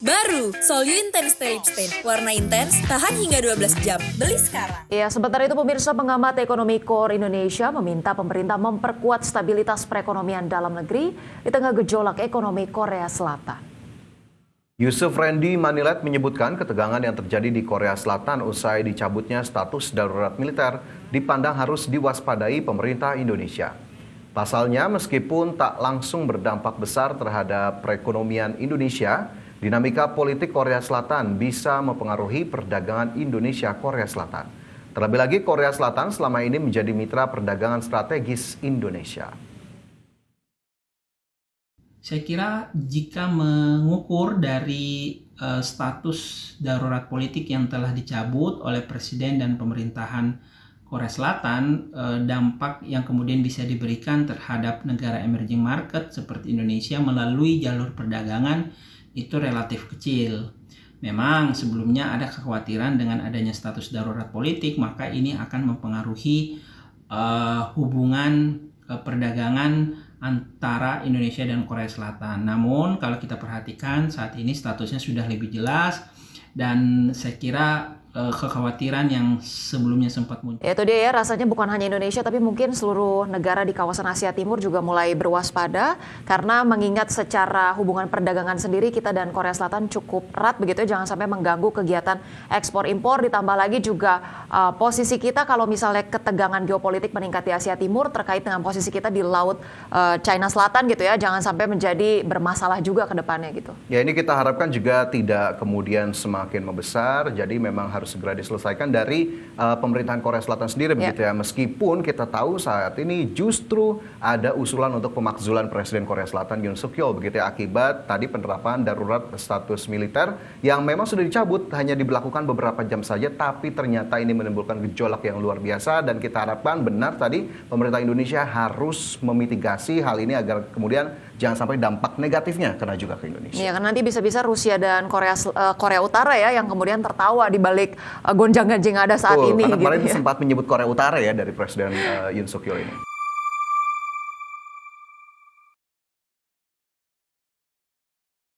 Baru, Solyu Intense Lip Stain. Warna intens, tahan hingga 12 jam. Beli sekarang. Ya, sementara itu pemirsa, pengamat ekonomi Core Indonesia meminta pemerintah memperkuat stabilitas perekonomian dalam negeri di tengah gejolak ekonomi Korea Selatan. Yusuf Randy Manilet menyebutkan ketegangan yang terjadi di Korea Selatan usai dicabutnya status darurat militer dipandang harus diwaspadai pemerintah Indonesia. Pasalnya, meskipun tak langsung berdampak besar terhadap perekonomian Indonesia, dinamika politik Korea Selatan bisa mempengaruhi perdagangan Indonesia-Korea Selatan. Terlebih lagi, Korea Selatan selama ini menjadi mitra perdagangan strategis Indonesia. Saya kira jika mengukur dari status darurat politik yang telah dicabut oleh Presiden dan pemerintahan Korea Selatan, dampak yang kemudian bisa diberikan terhadap negara emerging market seperti Indonesia melalui jalur perdagangan itu relatif kecil. Memang sebelumnya ada kekhawatiran dengan adanya status darurat politik, maka ini akan mempengaruhi hubungan perdagangan antara Indonesia dan Korea Selatan. Namun kalau kita perhatikan saat ini statusnya sudah lebih jelas dan saya kira kekhawatiran yang sebelumnya sempat muncul. Itu dia ya, rasanya bukan hanya Indonesia tapi mungkin seluruh negara di kawasan Asia Timur juga mulai berwaspada karena mengingat secara hubungan perdagangan sendiri kita dan Korea Selatan cukup erat begitu, jangan sampai mengganggu kegiatan ekspor impor, ditambah lagi juga posisi kita kalau misalnya ketegangan geopolitik meningkat di Asia Timur terkait dengan posisi kita di laut China Selatan gitu ya, jangan sampai menjadi bermasalah juga ke depannya gitu. Ya, ini kita harapkan juga tidak kemudian semakin membesar, jadi memang harus segera diselesaikan dari pemerintahan Korea Selatan sendiri begitu ya. Meskipun kita tahu saat ini justru ada usulan untuk pemakzulan Presiden Korea Selatan Yoon Suk Yeol begitu ya, akibat tadi penerapan darurat status militer yang memang sudah dicabut hanya diberlakukan beberapa jam saja, tapi ternyata ini menimbulkan gejolak yang luar biasa dan kita harapkan benar tadi pemerintah Indonesia harus memitigasi hal ini agar kemudian jangan sampai dampak negatifnya kena juga ke Indonesia. Iya, kan nanti bisa-bisa Rusia dan Korea Utara ya yang kemudian tertawa di balik gonjang-ganjing ada saat ini. Karena kemarin gitu ya. sempat menyebut Korea Utara ya dari Presiden Yoon Suk Yeol ini.